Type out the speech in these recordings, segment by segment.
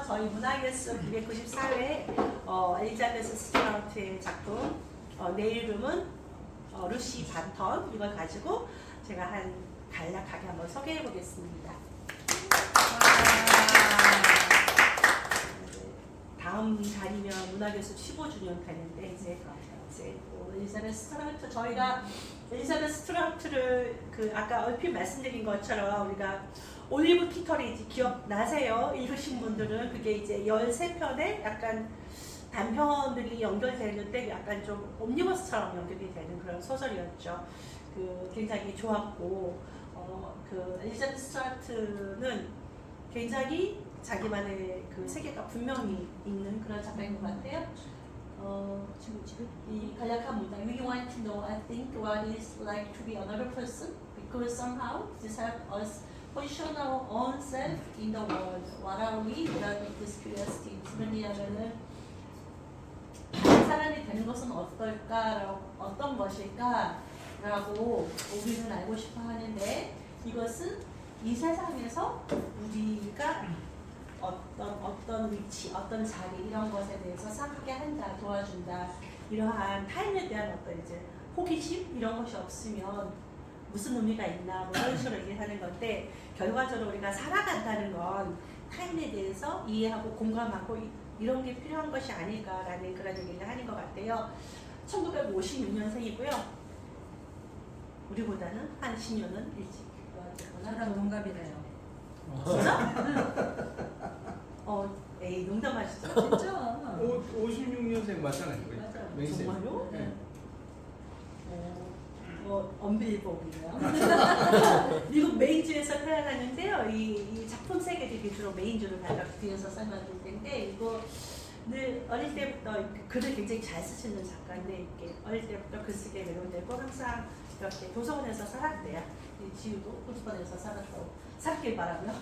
저희 문화예술 294회 엘리자베스 스튜어트의 작품 내 이름은 루시 반턴, 이걸 가지고 제가 간략하게 한번 소개해 보겠습니다. 다음 달이면 문화예술 15주년 되는데 이제 엘리자베스 스튜어트, 저희가 엘리자베스 스튜어트를 아까 얼핏 말씀드린 것처럼 우리가 올리브 키터리지 기억나세요? 읽으신 분들은 그게 이제 13편의 약간 단편들이 연결되는데 약간 좀 옴니버스처럼 연결이 되는 그런 소설이었죠. 굉장히 좋았고 엘리자베스 스튜어트는 굉장히 자기만의 세계가 분명히 있는 그런 작가인 것 같아요. 이 간략한 문장. We want to know, I think, what it's like to be another person because somehow this helps us position our own self in the world. What are we without this curiosity? 무슨 얘기냐면은 다른 사람이 되는 것은 어떤 것일까라고 우리는 알고 싶어 하는데 이것은 이 세상에서 우리가 어떤 위치, 어떤 자리 이런 것에 대해서 생각하게 한다, 도와준다. 이러한 타인에 대한 어떤 이제 호기심 이런 것이 없으면 무슨 의미가 있나 뭐 이런 식으로 얘기하는 건데 결과적으로 우리가 살아간다는 건 타인에 대해서 이해하고 공감하고 이런 게 필요한 것이 아닐까라는 그런 얘기를 하는 것 같아요. 1956년생이고요. 우리보다는 한 10년은 일찍. 저랑 동갑이래요. 진짜? 에이 농담하시죠? 진짜. 56년생 맞잖아요. 맞아요. 정말요? 네. 언빌리버블이네요. 미국 메인주에서 태어났는데요. 이 작품 세계들이 주로 메인주를 발각 뒤에서 설명드릴 텐데 이거 늘 어릴 때부터 글을 굉장히 잘 쓰시는 작가인데 이렇게 어릴 때부터 글쓰기에 매료되고 항상 이렇게 도서관에서 살았대요. 지우도 도서관에서 살았길 바라며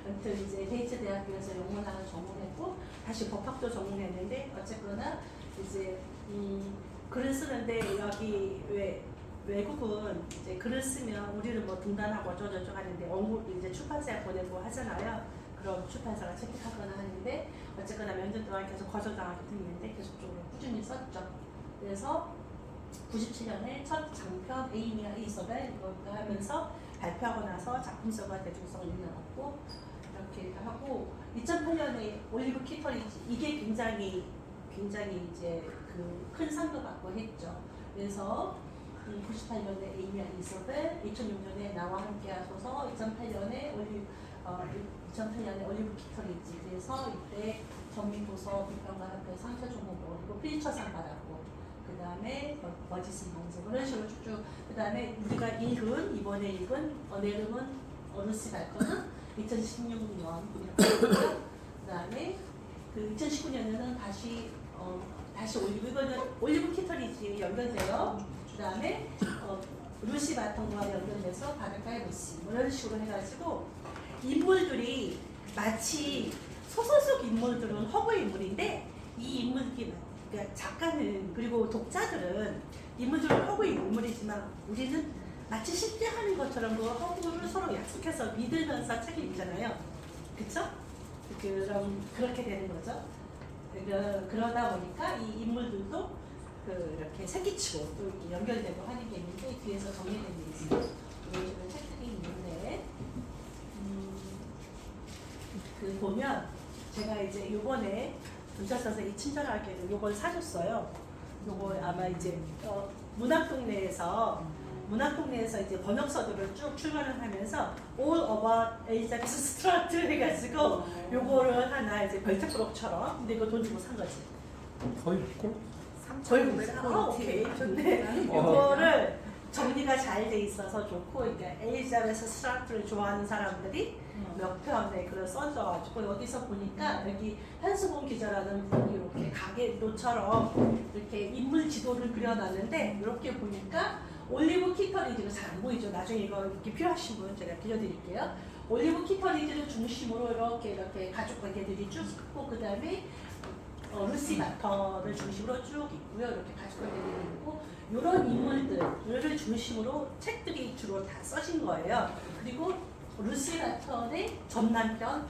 아무튼 이제 데이트 대학교에서 영문학을 전공했고 다시 법학도 전공했는데 어쨌거나 이제 글을 쓰는데 여기 외국은 이제 글을 쓰면 우리를 뭐 등단하고 어쩌고저쩌고 하는데 이제 출판사에 보내고 하잖아요. 그럼 출판사가 채택하거나 하는데 어쨌거나 몇 년 동안 계속 거절당하게 됐는데 계속적으로 꾸준히 썼죠. 그래서 97년에 첫 장편 에이미와 이소벨 이걸 하면서 발표하고 나서 작품성과 대중성을 일어났고 이렇게 하고 2008년에 올리브 키터리지 이게 굉장히 이제 큰 상도 받고 했죠. 그래서 98년에 에이미와 이소벨, 2006년에 나와 함께 하소서, 2008년에 올리브 키터리지. 그래서 이때 전민도서 비평가협회 상세종목을 얻고 필리처상 받았고 그 다음에 머지슨 방송 그런 식으로 쭉쭉 그 다음에 우리가 이번에 읽은 내 이름은 루시 반턴은 2016년 그 다음에 2019년에는 다시 이거는 올리브 키터리지에 연결돼요. 그 다음에 루시 바턴과 연결돼서 바닷가의 루시 뭐 이런 식으로 해가지고 인물들이 마치 소설 속 인물들은 허구 인물인데 이 인물들이 그러니까 작가는 그리고 독자들은 인물들은 허구의 인물이지만 우리는 마치 실제 하는 것처럼 그 허구를 서로 약속해서 믿으면서 책을 읽잖아요. 그쵸? 그렇게 되는 거죠. 그러다 보니까 이 인물들도 이렇게 새끼치고 또 이렇게 연결되고 하는 게 있는데 뒤에서 정리된 게 있어요. 이런 식으로 책들이 있는데 보면 제가 이제 요번에 문자 써서 이 친절하게도 요걸 사줬어요. 요걸 아마 이제 문학동네에서 이제 번역서들을 쭉 출간을 하면서 All About Elizabeth Strout 해가지고 요거를 하나 이제 별책부록처럼 근데 이거 돈 주고 산 거지. 거의 거의 오케이 좋네. 요거를 정리가 잘 돼 있어서 좋고 그러니까 엘리자베스 스트라트를 좋아하는 사람들이 몇 편에 글을 써줘가지고 여기서 보니까 여기 한수봉 기자라는 분이 이렇게 가게로처럼 이렇게 인물 지도를 그려놨는데 이렇게 보니까 올리브 키터리지가 잘 안 보이죠. 나중에 이거 이렇게 필요하신 분 제가 빌려드릴게요. 올리브 키터리지를 중심으로 이렇게 가족 관계들이 쭉 있고 그 다음에 루시 바턴을 중심으로 쭉 있고요. 이렇게 가족 관계들이 있고 이런 인물들을 중심으로 책들이 주로 다 써진 거예요. 그리고 루시 바턴의 전남편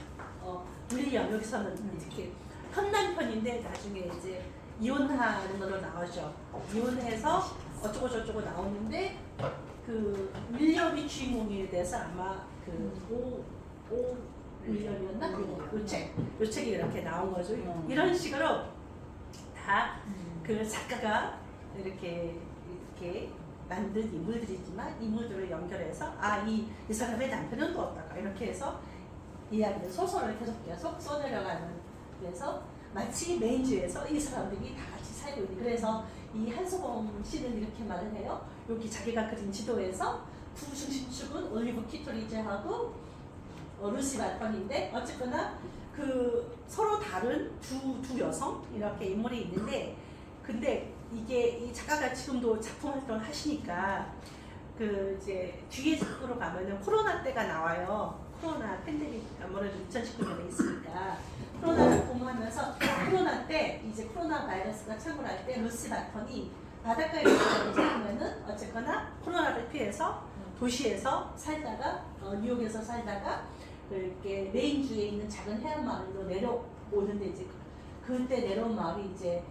윌리엄 여기서는 이렇게 현 남편인데 나중에 이제 이혼하는 걸로 나오죠. 이혼해서 어쩌고 저쩌고 나오는데 그 윌리엄이 주인공이 돼서 아마 오 윌리엄이었나? 요 책이 이렇게 나온 거죠. 이런 식으로 다 그 작가가 이렇게 만든 인물들이지만 인물들을 연결해서 이 사람의 남편은 또 어떨까 이렇게 해서 이야기를 소설을 계속 써내려가는. 그래서 마치 메인주에서 이 사람들이 다 같이 살고 있는. 그래서 이 한소봉 씨는 이렇게 말을 해요. 여기 자기가 그린 지도에서 부중심축은 올리브 키토리즈하고 루시 말펀인데 어쨌거나 그 서로 다른 두 여성 이렇게 인물이 있는데, 근데 이게 이 작가가 지금도 작품 활동을 하시니까 그 이제 뒤에 작으로 가면은 코로나 때가 나와요. 코로나 팬데믹 아무래도 2019년에 있으니까 코로나를 공부하면서 코로나 때 이제 코로나 바이러스가 창궐할 때 루시 바턴이 바닷가에 있으면은 어쨌거나 코로나를 피해서 도시에서 살다가 뉴욕에서 살다가 이렇게 메인주에 있는 작은 해안 마을로 내려오는데 이제 그때 내려온 마을이 이제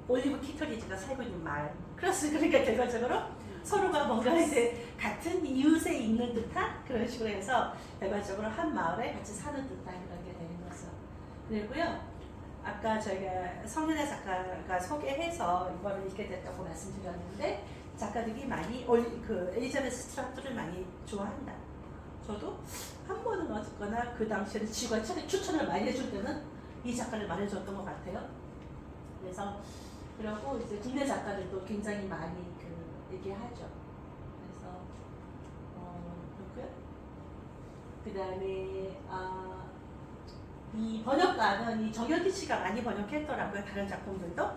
올리브 키토리즈가 살고 있는 마을. 그러니까 결과적으로 서로가 뭔가 이제 같은 이웃에 있는 듯한 그런 식으로 해서 결과적으로 한 마을에 같이 사는 듯한 그런 게 되는 거죠. 그리고요, 아까 저희가 성윤아 작가가 소개해서 이거를 읽게 됐다고 말씀드렸는데 작가들이 많이 그 엘리자베스 스트라트를 많이 좋아한다. 저도 한 번은 어쨌거나 그 당시에는 지구가 추천을 많이 해줄 때는 이 작가를 말해줬던 것 같아요. 그래서 그리고 이제 국내 작가들도 굉장히 많이 얘기하죠. 그래서 그렇고요. 그 다음에 이 번역가는 이 정현희 씨가 많이 번역했더라고요. 다른 작품들도.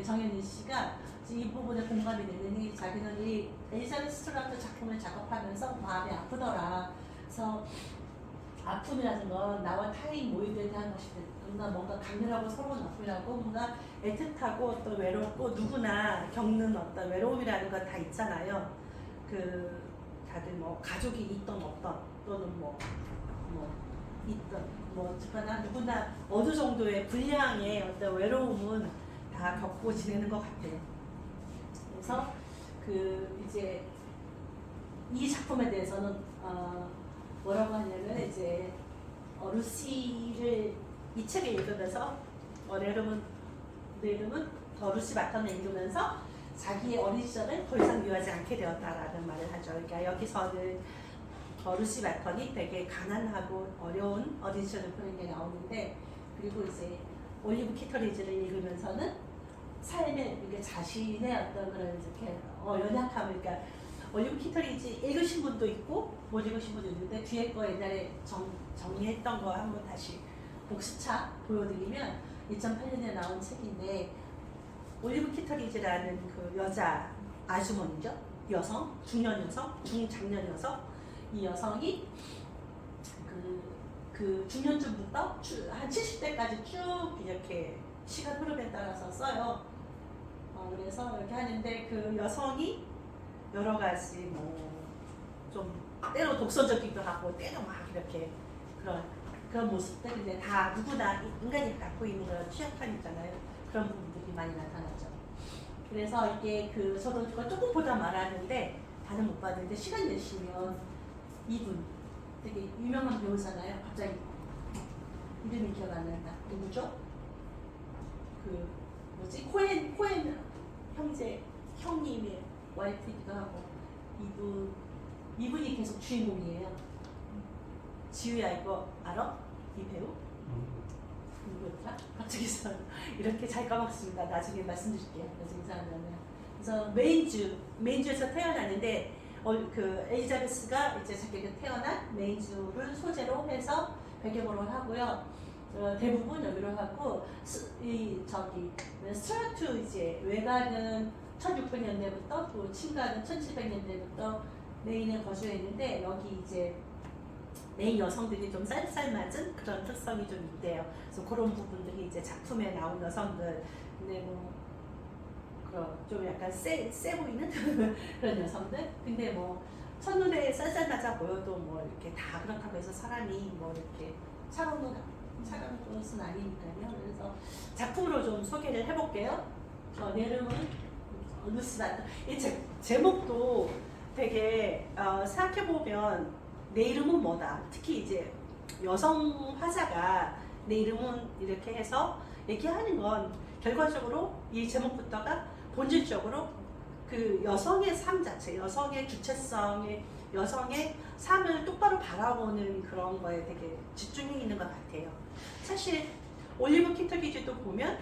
정현희 씨가 이 부분에 공감이 되느니 자기는 이 엘리자베스 스트라트 작품을 작업하면서 마음이 아프더라. 그래서 아픔이라는 건 나와 타인 모임에 대한 것이든 뭔가 강렬하고 서러운 아픔이라고 뭔가 애틋하고 또 외롭고 누구나 겪는 어떤 외로움이라는 건 다 있잖아요. 그 다들 뭐 가족이 있던 없던 또는 뭐 있던 어쨌거나 누구나 어느 정도의 분량의 어떤 외로움은 다 겪고 지내는 것 같아요. 그래서 그 이제 이 작품에 대해서는 뭐라고 하냐면 이제 루시를 이 책을 읽으면서 내 이름은 루시 바턴을 읽으면서 자기의 어린 시절을 더 이상 미워하지 않게 되었다라는 말을 하죠. 그러니까 여기서는 루시 바턴이 되게 가난하고 어려운 어린 시절을 보낸 게 나오는데, 그리고 이제 올리브 키터리즈를 읽으면서는 삶의 이게 자신의 어떤 그런 이렇게 연약함을, 그러니까 올리브 키터리즈 읽으신 분도 있고 못 읽으신 분도 있는데 뒤에 거 옛날에 정리했던 거 한번 다시 복습차 보여드리면 2008년에 나온 책인데, 올리브 키터리즈라는 그 여자 아주머니죠. 여성, 중년 여성, 중장년 여성. 이 여성이 그 중년쯤부터 한 70대까지 쭉 이렇게 시간 흐름에 따라서 써요. 그래서 이렇게 하는데 그 여성이 여러 가지 좀 때로 독선적이기도 하고 때로 막 이렇게 그런 모습들, 근데 다 누구나 인간이 갖고 있는 그런 취약함 있잖아요. 그런 부분들이 많이 나타나죠. 그래서 이게 저도 그거 조금 보다 말았는데 다는 못 봤는데 시간 내시면 이분 되게 유명한 배우잖아요. 갑자기 이름이 기억 안 난다. 누구죠? 코엔 형님의 와이프이기도 하고 이분이 계속 주인공이에요. 지우야 이거 알아? 이 배우? 누구였더라? 갑자기 이렇게 잘 까먹습니다. 나중에 말씀드릴게요. 나중에 생각나면. 그래서 메인주에서 태어났는데 그 엘리자베스가 이제 자기가 태어난 메인주를 소재로 해서 배경으로 하고요. 대부분 여기로 하고 스트라트 이제 외가는 1600년대부터 또 친가는 1700년대부터 메인에 거주했는데 여기 이제 메인 여성들이 좀 쌀쌀맞은 그런 특성이 좀 있대요. 그래서 그런 부분들이 이제 작품에 나온 여성들, 근데 좀 약간 세 보이는 그런 여성들. 근데 첫눈에 쌀쌀맞아 보여도 이렇게 다 그렇다고 해서 사람이 이렇게 차가운 차가운 것은 아니니까요. 그래서 작품으로 좀 소개를 해볼게요. 내 이름은 루시다. 이 제목도 되게 생각해보면 내 이름은 뭐다. 특히 이제 여성 화자가 내 이름은 이렇게 해서 얘기하는 건 결과적으로 이 제목부터가 본질적으로 그 여성의 삶 자체, 여성의 주체성의 여성의 삶을 똑바로 바라보는 그런 거에 되게 집중이 있는 것 같아요. 사실 올리브 키터리지도 보면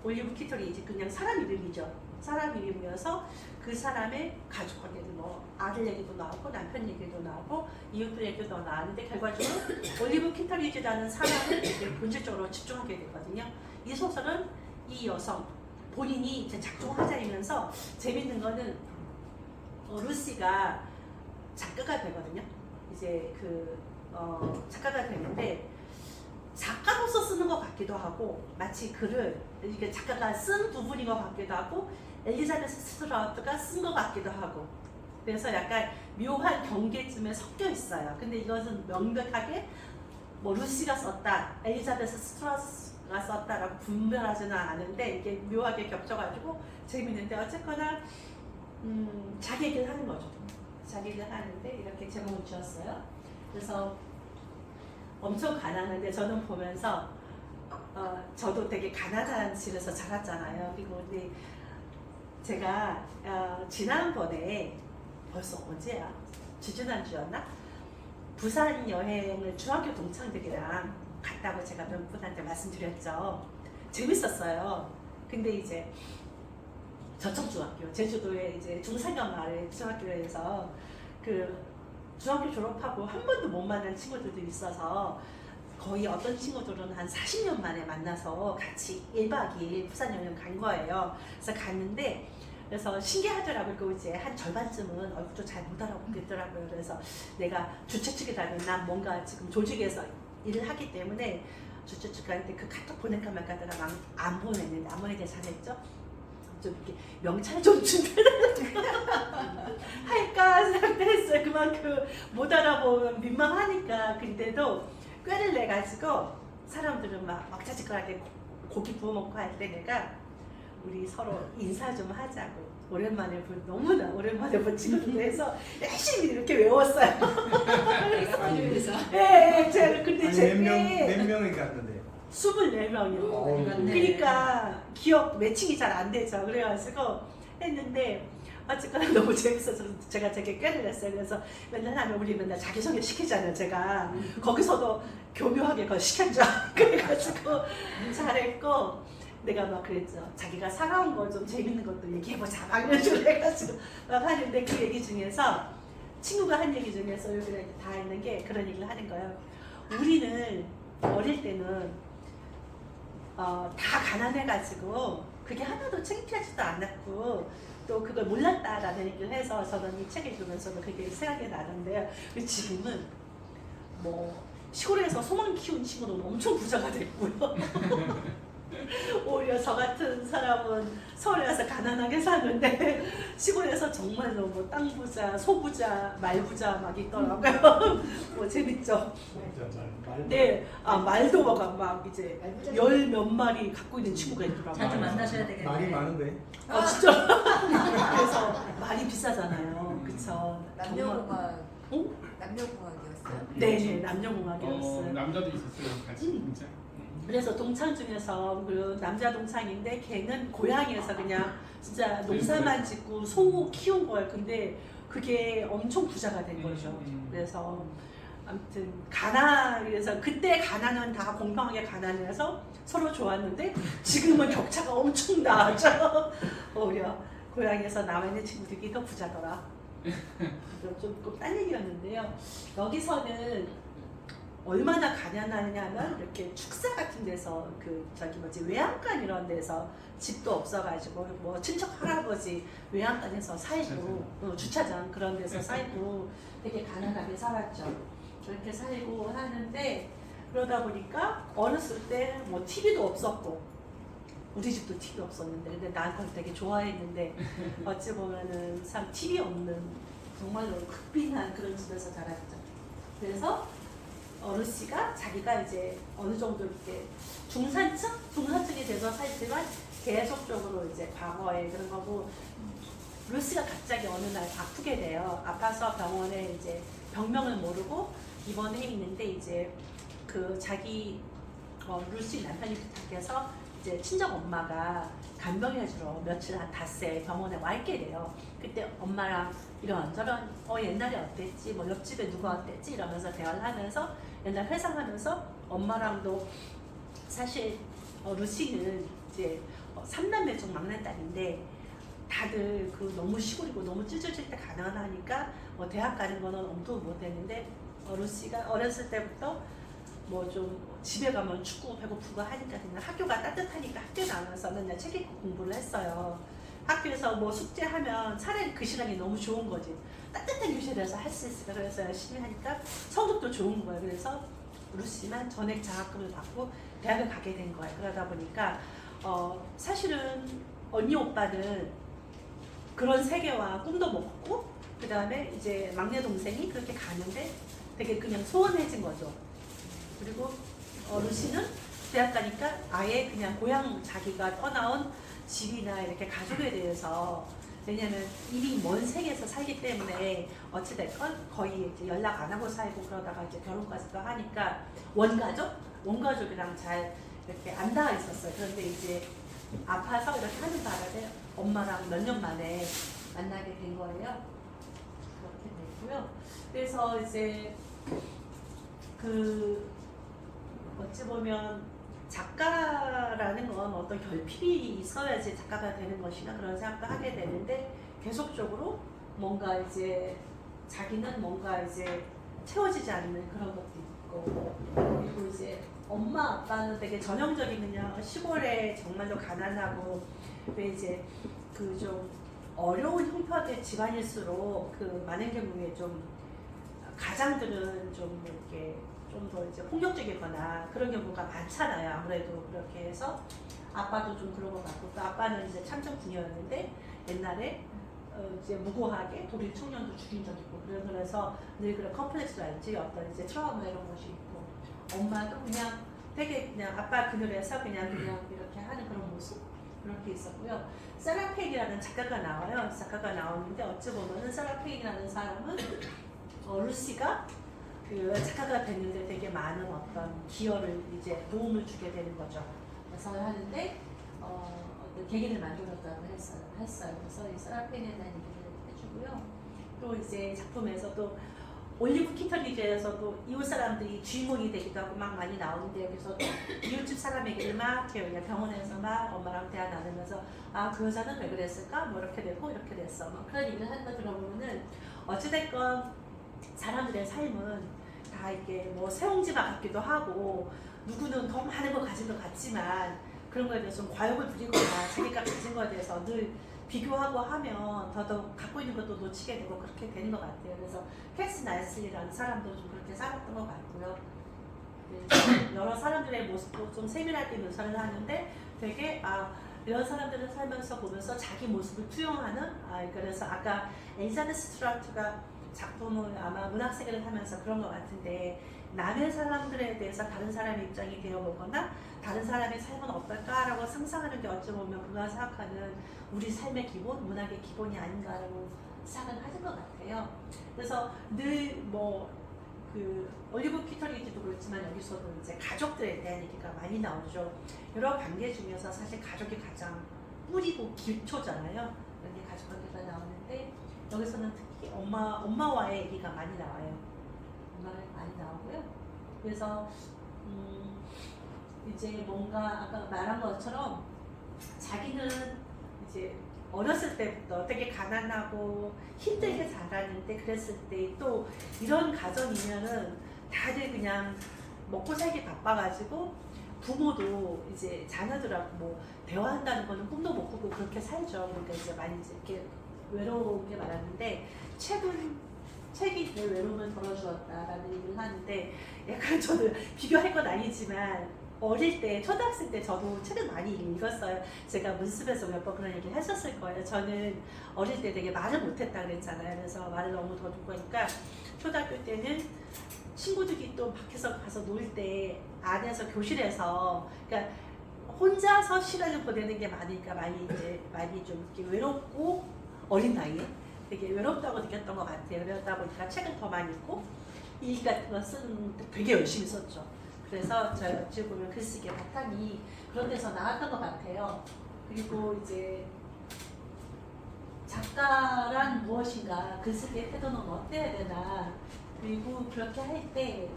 올리브 키터리지 그냥 사람 이름이죠. 사람 이름이어서 그 사람의 가족 관계도 뭐 아들 얘기도 나오고 남편 얘기도 나오고 이웃들 얘기도 나오는데 결과적으로 올리브 키터리지라는 사람을 본질적으로 집중하게 되거든요. 이 소설은 이 여성 본인이 이제 작중화자이면서 재밌는 거는 루시가 작가가 되거든요. 이제 작가가 되는데 작가로서 쓰는 것 같기도 하고 마치 글을 이게 작가가 쓴 부분인 것 같기도 하고 엘리자베스 스트라우트가 쓴 것 같기도 하고 그래서 약간 묘한 경계쯤에 섞여 있어요. 근데 이것은 명백하게 뭐 루시가 썼다, 엘리자베스 스트라우트가 썼다라고 분별하지는 않은데 이게 묘하게 겹쳐가지고 재밌는데 어쨌거나 자기 얘기를 하는 거죠. 자기 얘기를 하는데 이렇게 제목을 지었어요. 그래서 엄청 가난한데 저는 보면서 저도 되게 가난한 집에서 자랐잖아요. 그리고 근데 제가 지난번에 벌써 언제야? 지지난주였나? 부산 여행을 중학교 동창들이랑 갔다고 제가 몇 분한테 말씀드렸죠. 재밌었어요. 근데 이제 저청중학교, 제주도에 이제 중산간 마을 중학교에서 그 중학교 졸업하고 한 번도 못 만난 친구들도 있어서 거의 어떤 친구들은 한 40년 만에 만나서 같이 1박 2일 부산 여행 간 거예요. 그래서 갔는데 그래서 신기하더라고요. 그 이제 한 절반쯤은 얼굴도 잘 못 알아보겠더라고요. 그래서 내가 주최 측이라면 난 뭔가 지금 조직에서 일을 하기 때문에 주최 측한테 그 카톡 보낼까 말까 하다가 안 보냈는데 안 보내게 잘했죠. 좀 이렇게 명찰 좀 준다랄까 할까 생각했어요. 그만큼 못 알아보면 민망하니까. 근데도 꾀를 내가지고 사람들은 막 자직하게 고기 구워 먹고 할 때 내가 우리 서로 인사 좀 하자고 오랜만에 너무나 오랜만에 본 친구들 해서 열심히 이렇게 외웠어요. 네, 제가 근데 몇 명이 갔는데 24명이요. 그러니까 기억 매칭이 잘 안 되죠. 그래가지고 했는데 어쨌거나 너무 재밌어서 제가 되게 꾀를 냈어요. 그래서 맨날 하면 우리 맨날 자기소개 시키잖아요. 제가 거기서도 교묘하게 그걸 시켰죠. 그래가지고 잘했고 내가 막 그랬죠. 자기가 살아온 거 좀 재밌는 것도 얘기해보자 막 이런 식으로 해가지고 막 하는데 그 얘기 중에서 친구가 한 얘기 중에서 여기 다 있는 게 그런 얘기를 하는 거예요. 우리는 어릴 때는 다 가난해가지고 그게 하나도 창피하지도 않았고 또 그걸 몰랐다라는 얘기를 해서 저는 이 책 읽으면서도 그게 생각이 나는데요. 지금은 뭐 시골에서 소만 키운 친구는 엄청 부자가 됐고요. 오히려 저 같은 사람은 서울에 와서 가난하게 사는데 시골에서 정말로 뭐 땅 부자, 소 부자, 말 부자 막 있더라고요. 뭐 재밌죠. 네, 말도 막 이제 10몇 마리 갖고 있는 친구가 있더라고요. 자주 만나셔야 되겠네요. 말이 많은데. 진짜. 그래서 말이 비싸잖아요. 그쵸. 남녀공학. 어? 남녀공학이었어요? 네, 남녀공학이었어요. 남자도 있었어요, 같이 진짜. 그래서 동창 중에서 그 남자 동창인데 걔는 고향에서 그냥 진짜 농사만 짓고 소 키운 거예요. 근데 그게 엄청 부자가 된 거죠. 그래서 아무튼 가난해서 그때 가난은 다 공평하게 가난해서 서로 좋았는데 지금은 격차가 엄청 나죠. 오히려 고향에서 남아있는 친구들이 더 부자더라. 좀 딴 얘기였는데요. 여기서는 얼마나 가난하냐면 이렇게 축사 같은 데서 외양간 이런 데서 집도 없어가지고 뭐 친척 할아버지 외양간에서 살고 주차장 그런 데서 살고 되게 가난하게 살았죠. 그렇게 살고 하는데 그러다 보니까 어렸을 때 뭐 TV도 없었고 우리 집도 TV 없었는데 근데 난 그걸 되게 좋아했는데 어찌 보면은 참 TV 없는 정말로 극빈한 그런 집에서 자랐죠. 그래서 루시가 자기가 이제 어느 정도 이렇게 중산층이 돼서 살지만 계속적으로 이제 과거에 그런 거고 루시가 갑자기 어느 날 아프게 돼요. 아파서 병원에 이제 병명을 모르고 입원해 있는데 이제 그 자기 루시 남편이 부탁해서 이제 친정 엄마가 간병해주러 며칠 한 닷새 병원에 와 있게 돼요. 그때 엄마랑 이런저런 옛날에 어땠지 뭐 옆집에 누가 어땠지 이러면서 대화를 하면서 옛날 회상하면서 엄마랑도 사실 루시는 이제 3남매 중 막내딸인데 다들 그 너무 시골이고 너무 찢어질 때 가난하니까 대학 가는 거는 엄두도 못 했는데 루시가 어렸을 때부터 뭐 좀 집에 가면 춥고 배고프고 하니까 그냥 학교가 따뜻하니까 학교 나가서 맨날 책 읽고 공부를 했어요. 학교에서 뭐 숙제하면 차라리 그 시간이 너무 좋은 거지. 따뜻한 교실에서 할 수 있으니까 그래서 열심히 하니까 성적도 좋은 거예요. 그래서 루시만 전액 장학금을 받고 대학을 가게 된 거예요. 그러다 보니까 사실은 언니 오빠는 그런 세계와 꿈도 못 꿨고 그 다음에 이제 막내 동생이 그렇게 가는데 되게 그냥 소원해진 거죠. 그리고 루시는 대학 가니까 아예 그냥 고향 자기가 떠나온 집이나 이렇게 가족에 대해서 왜냐면 이미 먼 세계에서 살기 때문에 어찌됐건 거의 이제 연락 안 하고 살고 그러다가 이제 결혼까지도 하니까 원가족이랑 잘 이렇게 안 닿아 있었어요. 그런데 이제 아파서 이렇게 하는 바람에 엄마랑 몇 년 만에 만나게 된 거예요. 그렇게 됐고요. 그래서 이제 어찌 보면 작가라는 건 어떤 결핍이 있어야지 작가가 되는 것이나 그런 생각도 하게 되는데 계속적으로 뭔가 이제 자기는 뭔가 이제 채워지지 않는 그런 것도 있고 그리고 이제 엄마 아빠는 되게 전형적인 그냥 시골에 정말로 가난하고 왜 이제 그 좀 어려운 형편의 집안일수록 그 많은 경우에 좀 가장들은 좀 이렇게 좀 더 이제 폭력적이거나 그런 경우가 많잖아요. 아무래도 그렇게 해서 아빠도 좀 그런 것 같고 또 아빠는 이제 참전군이었는데 옛날에 이제 무고하게 독일 청년도 죽인 적 있고 그래서 늘 그런 컴플렉스랄지 어떤 이제 트라우마 이런 것이 있고 엄마도 그냥 되게 그냥 아빠 그늘에서 그냥 이렇게 하는 그런 모습 그렇게 있었고요. 사라 페인이라는 작가가 나와요. 작가가 나오는데 어찌 보면은 사라 페인이라는 사람은 루시가 그 작가가 됐는데 되게 많은 어떤 기여를 이제 도움을 주게 되는 거죠. 그래서 하는데 어떤 계기를 만들었다고 했어요. 그래서 이 사라 페인에 대한 얘기를 해주고요. 또 이제 작품에서도 올리브 키터리즈에서도 이웃 사람들이 주인공이 되기도 하고 막 많이 나오는데 여기서도 이웃집 사람 얘기를 막 해요. 그냥 병원에서 막 엄마랑 대화 나누면서 그 여자는 왜 그랬을까? 뭐 이렇게 되고 이렇게 됐어. 막 그런 얘기를 하는 거 들어보면은 어찌됐건 사람들의 삶은 다 이렇게 뭐 세옹지마 같기도 하고 누구는 더 많은 걸 가진 것 같지만 그런 거에 대해서 좀 과욕을 부리거나 자기가 가진 거에 대해서 늘 비교하고 하면 더더욱 갖고 있는 것도 놓치게 되고 그렇게 되는 것 같아요. 그래서 캐스 나이슬리라는 사람도 좀 그렇게 살았던 것 같고요. 여러 사람들의 모습도 좀 세밀하게 묘사를 하는데 되게 이런 사람들을 살면서 보면서 자기 모습을 투영하는 그래서 아까 엘리자베스 스튜어트가 작품을 아마 문학세계를 하면서 그런 것 같은데 남의 사람들에 대해서 다른 사람의 입장이 되어보거나 다른 사람의 삶은 어떨까라고 상상하는 게 어찌 보면 그가 생각하는 우리 삶의 기본, 문학의 기본이 아닌가라고 생각을 하는 것 같아요. 그래서 늘 그 올리브 키터리지도 그렇지만 여기서도 이제 가족들에 대한 얘기가 많이 나오죠. 여러 관계 중에서 사실 가족이 가장 뿌리고 기초잖아요. 여기 가족 관계가 나오는데 여기서는 특히 엄마와의 얘기가 많이 나와요. 엄마가 많이 나오고요. 그래서 이제 뭔가 아까 말한 것처럼 자기는 이제 어렸을 때부터 되게 가난하고 힘들게 자랐는데 그랬을 때 또 이런 가정이면은 다들 그냥 먹고 살기 바빠가지고 부모도 이제 자녀들하고 뭐 대화한다는 거는 꿈도 못 꾸고 그렇게 살죠. 그러니까 이제 많이 이렇게 외로운 게 많았는데 책이 내 외로움을 덜어주었다라는 얘기를 하는데 약간 저는 비교할 건 아니지만 어릴 때 초등학생 때 저도 책을 많이 읽었어요. 제가 문습에서 몇 번 그런 얘기를 하셨을 거예요. 저는 어릴 때 되게 말을 못했다 그랬잖아요. 그래서 말을 너무 더듬고 하니까 초등학교 때는 친구들이 또 밖에서 가서 놀 때 안에서 교실에서 그러니까 혼자서 시간을 보내는 게 많으니까 많이 좀 이렇게 외롭고 어린 나이에 되게 외롭다고 느꼈던 것 같아요. 그러다 보니까 책을 더 많이 읽고 일 같은 거 쓰는데 되게 열심히 썼죠. 그래서 저희 어찌 보면 글쓰기의 바탕이 그런 데서 나왔던 것 같아요. 그리고 이제 작가란 무엇인가, 글쓰기의 태도는 어때야 되나, 그리고 그렇게 할 때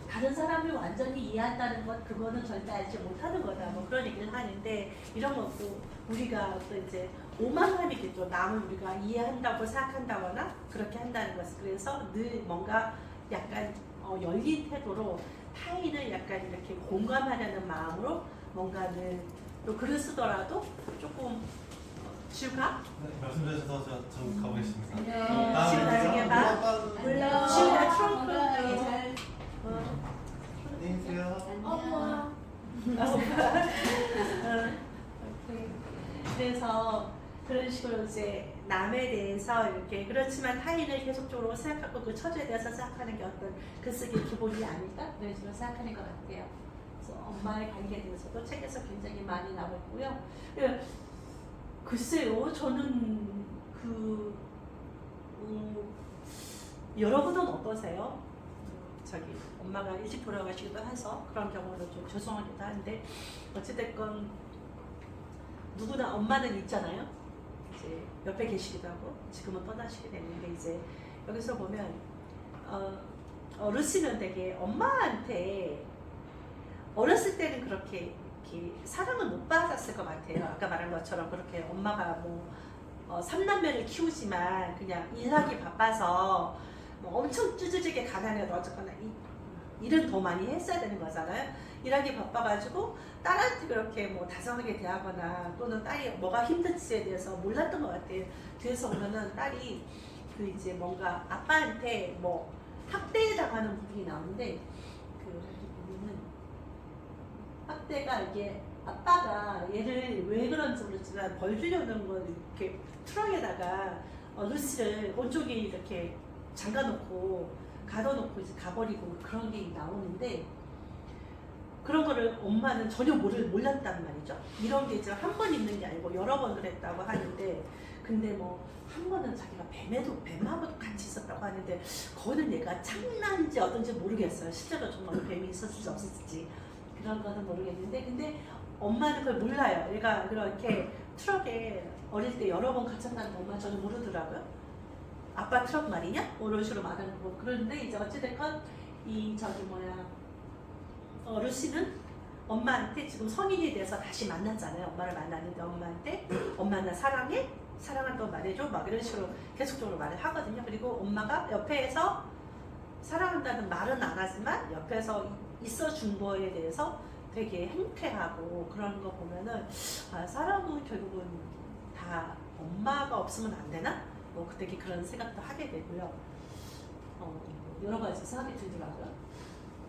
다른 사람을 완전히 이해한다는 것, 그거는 절대 알지 못하는 거다, 뭐 그런 얘기를 하는데, 이런 것도 우리가 또 이제 오만함이겠죠. 남을 우리가 이해한다고 생각한다거나 그렇게 한다는 것을. 그래서 늘 뭔가 약간 열린 태도로 타인을 약간 이렇게 공감하려는 마음으로 뭔가 늘 또 글을 쓰더라도 조금 지우가? 네, 말씀 주셔서 저 가보겠습니다. 지우 나중에 봐. 물론. 지우가 트렁크 건강하게 잘. 안녕히 계세요. 안녕. 그래서 그런 식으로 이제 남에 대해서 이렇게 그렇지만 타인을 계속적으로 생각하고 그 처지에 대해서 생각하는 게 어떤 글쓰기의 기본이 아닐까 그런 식으로 생각하는 것 같아요. 그래서 엄마의 관계에 대해서도 책에서 굉장히 많이 나와 있고요. 글쎄요, 저는 여러분은 어떠세요? 저기 엄마가 일찍 돌아가시기도 해서 그런 경우는 좀 죄송하기도 한데 어찌됐건 누구나 엄마는 있잖아요. 이제 옆에 계시기도 하고 지금은 떠나시게 됐는데 이제 여기서 보면 어르신은 되게 엄마한테 어렸을 때는 그렇게 사랑을 못 받았을 것 같아요. 아까 말한 것처럼 그렇게 엄마가 뭐 3남매를 키우지만 그냥 일하기 바빠서 뭐 엄청 쭈쭈쭈게 가난해도 어쨌거나 일은 더 많이 했어야 되는 거잖아요. 일하기 바빠가지고 딸한테 그렇게 뭐 다정하게 대하거나 또는 딸이 뭐가 힘든지에 대해서 몰랐던 것 같아요. 뒤에서 보면은 딸이 그 이제 뭔가 아빠한테 뭐 학대당하는 부분이 나오는데 보면은 학대가 이게 아빠가 얘를 왜 그런지 모르지만 벌 주려는 걸 이렇게 트렁에다가 루시를 온종일 이렇게 잠가놓고 가둬놓고 이제 가버리고 그런 게 나오는데 그런 거를 엄마는 전혀 몰랐단 말이죠. 이런 게 이제 한 번 있는 게 아니고 여러 번 그랬다고 하는데 근데 뭐 한 번은 자기가 뱀하고도 같이 있었다고 하는데 그거는 얘가 장난인지 어떤지 모르겠어요. 실제로 정말 뱀이 있었을지 없었을지 그런 거는 모르겠는데 근데 엄마는 그걸 몰라요. 얘가 그렇게 트럭에 어릴 때 여러 번 갇혔다는 거 엄마 저는 모르더라고요. 아빠 트럭 말이냐? 이런 식으로 말하는 거. 그런데 이제 어찌됐건 루시는 엄마한테 지금 성인이 돼서 다시 만났잖아요. 엄마를 만났는데 엄마한테 엄마 나 사랑해? 사랑한다고 말해줘? 막 이런 식으로 계속적으로 말을 하거든요. 그리고 엄마가 옆에서 사랑한다는 말은 안 하지만 옆에서 있어준 거에 대해서 되게 행복해하고 그런 거 보면은 사람은 결국은 다 엄마가 없으면 안 되나? 뭐 되게 그런 생각도 하게 되고요. 여러 가지 생각이 들더라고요.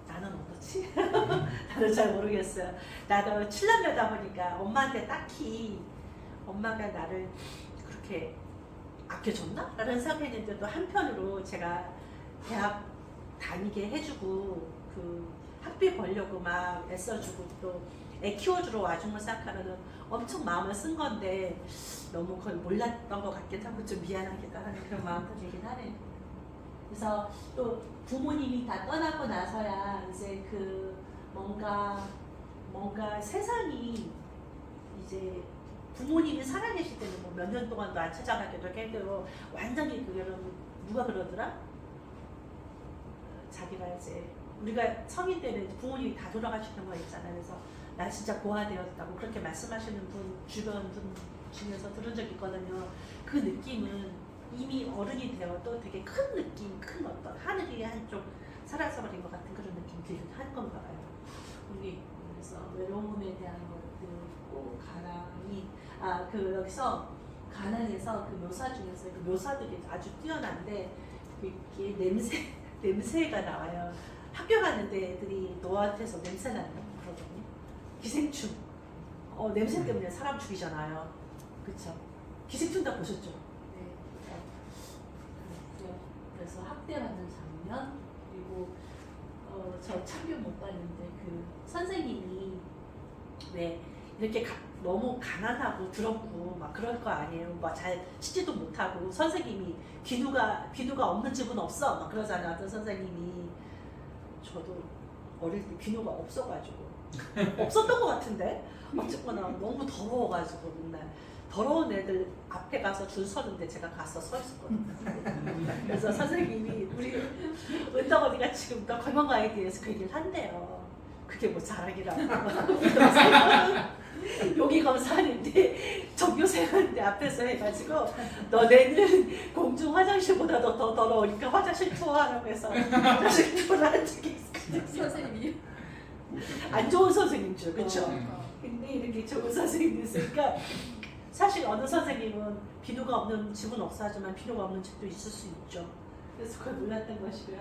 나는 어떻지? 나는 잘 모르겠어요. 나도 7남매다 보니까 엄마한테 딱히 엄마가 나를 그렇게 아껴줬나? 라는 생각했는데 또 한편으로 제가 대학 다니게 해주고 그 학비 벌려고 막 애써주고 또 애 키워주러 와준 걸 생각하면 엄청 마음을 쓴 건데 너무 그걸 몰랐던 것 같기도 하고 좀 미안하기도 하는 그런 마음도 들긴 하네요. 그래서 또 부모님이 다 떠나고 나서야 이제 그 뭔가 세상이 이제 부모님이 살아계실 때는 뭐 몇 년 동안도 안 찾아가기도 해도 완전히 그거는 누가 그러더라? 자기가 이제 우리가 성인 때는 부모님이 다 돌아가시는 거 있잖아요. 그래서 나 진짜 고아되었다고 그렇게 말씀하시는 주변 분 중에서 들은 적이 있거든요. 그 느낌은 이미 어른이 되어도 되게 큰 느낌, 큰 어떤 하늘이 한쪽 사라져버린 것 같은 그런 느낌이 들긴 한 건가 봐요. 우리 그래서 외로움에 대한 것들 있고 가랑이 여기서 가난에서 그 묘사 중에서 그 묘사들이 아주 뛰어난데 이게 냄새가 나와요. 학교 가는데 애들이 너한테서 냄새 나는 그러거든요. 기생충. 냄새 때문에 사람 죽이잖아요. 그쵸? 기생충 다 보셨죠? 네. 그래서 학대받는 장면 그리고 저 참견 못 봤는데 그 선생님이 왜 이렇게 너무 가난하고 더럽고 막 그럴 거 아니에요. 막 잘 씻지도 못하고 선생님이 비누가 없는 집은 없어 막 그러잖아요. 어떤 선생님이 저도 어릴 때 비누가 없어가지고 없었던 것 같은데 어쨌거나 너무 더러워가지고 맨날 더러운 애들 앞에 가서 줄 서는데 제가 가서 서 있었거든요. 그래서 선생님이 우리 은덕 언니가 지금 너 건강과에 대해서 그 얘기를 한대요. 그게 뭐 자랑이라고. 여기 검사하는데 전교생한테 앞에서 해가지고 너네는 공중 화장실보다 더 더러우니까 화장실 투어하라고 해서 화장실 투어를 한 적이 있어요. 선생님이 안 좋은 선생님죠, 그렇죠? 그러니까. 근데 이렇게 좋은 선생님이 있으니까 사실 어느 선생님은 비누가 없는 집은 없어 하지만 비누가 없는 집도 있을 수 있죠. 그래서 그걸 몰랐던 것이고요.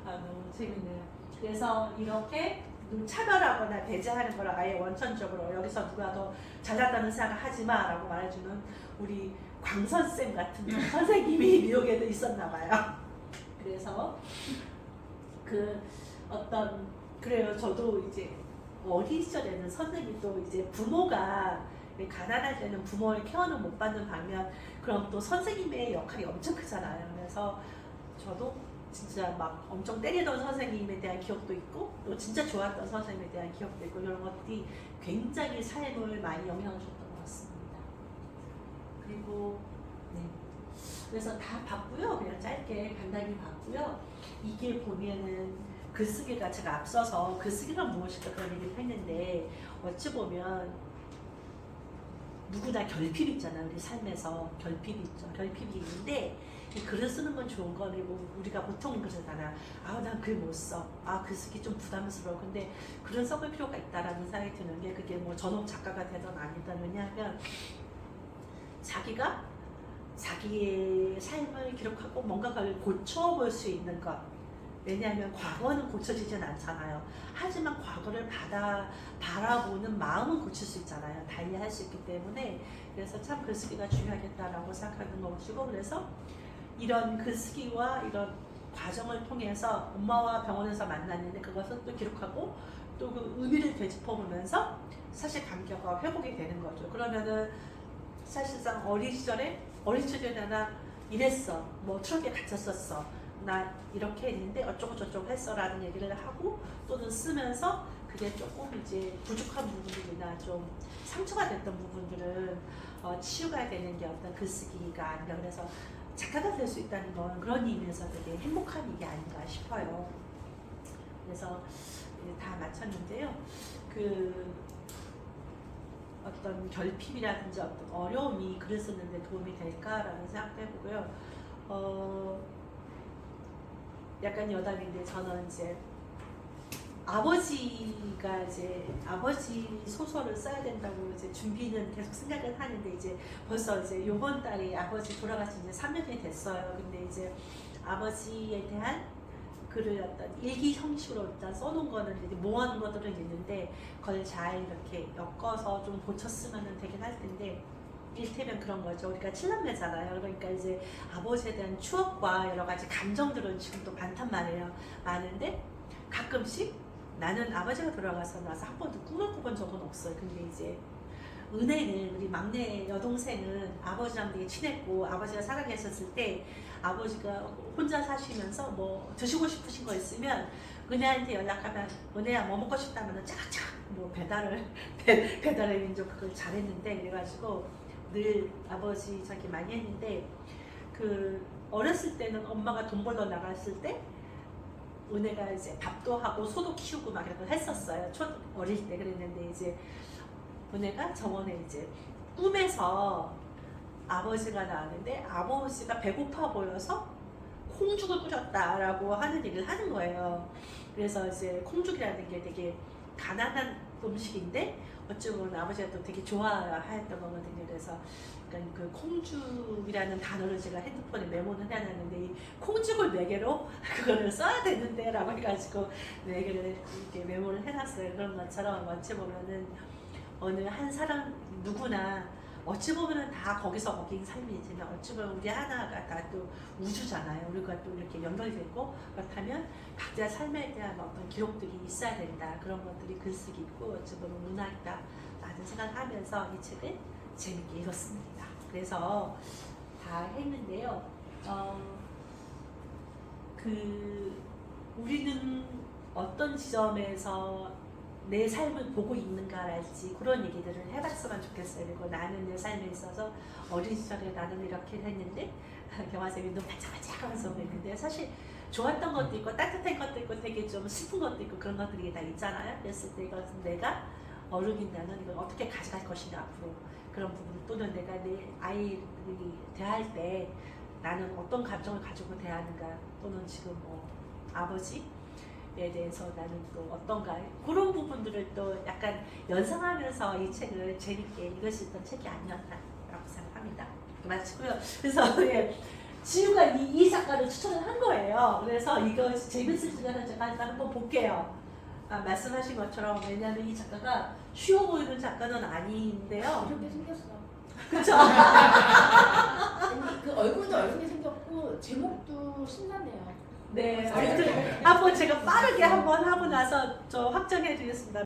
아 너무 재밌네요. 그래서 이렇게 차별하거나 배제하는 걸 아예 원천적으로 여기서 누가 더 잘났다는 생각을 하지 마라고 말해주는 우리 광선쌤 같은 선생님이 뉴욕에도 있었나 봐요. 그래서 그 어떤 그래요. 저도 이제 어린 시절에는 선생님도 이제 부모가 가난할 때는 부모의 케어는 못 받는 반면 그럼 또 선생님의 역할이 엄청 크잖아요. 그래서 저도 진짜 막 엄청 때리던 선생님에 대한 기억도 있고 또 진짜 좋았던 선생님에 대한 기억도 있고 이런 것들이 굉장히 삶을 많이 영향을 줬던 것 같습니다. 그리고 네. 그래서 다 봤고요. 그냥 짧게 간단히 봤고요. 이게 보면은 글쓰기가 제가 앞서서 글쓰기가 무엇일까 그런 얘기를 했는데 어찌 보면 누구나 결핍이 있잖아요. 우리 삶에서 결핍이 있죠. 결핍이 있는데 이 글을 쓰는 건 좋은 거고 우리가 보통 그러잖아. 아, 난 글 못 써. 아, 글 쓰기 좀 부담스러워. 근데 글은 써볼 필요가 있다라는 생각이 드는 게 그게 뭐 전업 작가가 되든 아니든 왜냐하면 자기가 자기의 삶을 기록하고 뭔가를 고쳐볼 수 있는 것. 왜냐하면 과거는 고쳐지진 않잖아요. 하지만 과거를 바라보는 마음은 고칠 수 있잖아요. 달리할 수 있기 때문에 그래서 참 글쓰기가 중요하겠다라고 생각하는 것이고 그래서 이런 글쓰기와 이런 과정을 통해서 엄마와 병원에서 만났는데 그것을 또 기록하고 또 그 의미를 되짚어보면서 사실 관계가 회복이 되는 거죠. 그러면은 사실상 어린 시절에 나 이랬어. 뭐 트럭에 갇혔었어. 나 이렇게 했는데 어쩌고 저쩌고 했어 라는 얘기를 하고 또는 쓰면서 그게 조금 이제 부족한 부분들이나 좀 상처가 됐던 부분들은 치유가 되는 게 어떤 글쓰기가 아닌가 그래서 작가가 될 수 있다는 건 그런 의미에서 되게 행복한 일이 아닌가 싶어요. 그래서 다 마쳤는데요. 그 어떤 결핍이라든지 어떤 어려움이 글을 쓰는데 도움이 될까라는 생각도 해보고요. 약간 여담인데 저는 이제 아버지가 이제 아버지 소설을 써야 된다고 이제 준비는 계속 생각을 하는데 이제 벌써 이제 요번 달에 아버지 돌아가신 이제 3년이 됐어요. 근데 이제 아버지에 대한 글을 어떤 일기 형식으로 일단 써놓은 거는 이제 모아놓은 것들은 있는데 그걸 잘 이렇게 엮어서 좀 고쳤으면 되긴 할 텐데 일테면 그런 거죠. 우리가 7남매잖아요. 그러니까 이제 아버지에 대한 추억과 여러 가지 감정들은 지금도 많단 말이에요. 많은데 가끔씩 나는 아버지가 돌아가서 나서 한 번도 꿈을 꿔본 적은 없어요. 근데 이제 은혜는 우리 막내 여동생은 아버지랑 되게 친했고 아버지가 살아계셨을 때 아버지가 혼자 사시면서 뭐 드시고 싶으신 거 있으면 은혜한테 연락하면 은혜야 뭐 먹고 싶다면 쫙쫙 뭐 배달의 민족 그걸 잘했는데 그래가지고 늘 아버지 저기 많이 했는데 그 어렸을 때는 엄마가 돈 벌러 나갔을 때 은혜가 이제 밥도 하고 소도 키우고 막 이런 걸 했었어요. 어릴 때 그랬는데 이제 은혜가 저번에 이제 꿈에서 아버지가 나왔는데 아버지가 배고파 보여서 콩죽을 끓였다라고 하는 얘기를 하는 거예요. 그래서 이제 콩죽이라는 게 되게 가난한 음식인데 어쩌면 아버지가 또 되게 좋아했던 거거든요. 그래서 약간 그 콩죽이라는 단어를 제가 핸드폰에 메모는 해놨는데 이 콩죽을 4개로 그거를 써야 되는데 라고 해가지고 4개를 이렇게 메모를 해놨어요. 그런 것처럼 어찌 보면은 어느 한 사람 누구나 어찌 보면은 다 거기서 거긴 삶이지만 어찌 보면 우리 하나가 다 또 우주잖아요. 우리가 또 이렇게 연결이 되고 그렇다면 각자 삶에 대한 어떤 기록들이 있어야 된다. 그런 것들이 글쓰기 있고 어찌 보면 문학이다. 라는 생각을 하면서 이 책을 재밌게 읽었습니다. 그래서 다 했는데요. 우리는 어떤 지점에서 내 삶을 보고 있는가랄지 그런 얘기들을 해봤으면 좋겠어요. 그리고 나는 내 삶에 있어서 어린 시절에 나는 이렇게 했는데 경화쌤이 눈 반짝반짝 하면서 했는데 사실 좋았던 것도 있고 따뜻한 것도 있고 되게 좀 슬픈 것도 있고 그런 것들이 다 있잖아요. 그랬을 때 이것은 내가 어른이라는 이걸 어떻게 가져갈 것인가 앞으로 그런 부분 또는 내가 내 아이들이 대할 때 나는 어떤 감정을 가지고 대하는가 또는 지금 뭐 아버지에 대해서 나는 또 어떤가 그런 부분들을 또 약간 연상하면서 이 책을 재밌게 읽을 수 있던 책이 아니었다라고 생각합니다. 마치고요. 그래서 예, 지우가 이 작가를 추천을 한 거예요. 그래서 이거 재밌을지는 제가 한번 볼게요. 말씀하신 것처럼 왜냐하면 이 작가가 쉬워 보이는 작가는 아닌데요. 이렇게 생겼어. 그렇죠. 그 얼굴도 얼굴이 생겼고 제목도 신나네요. 네, 한번 제가 빠르게 한번 하고 나서 저 확정해 드리겠습니다.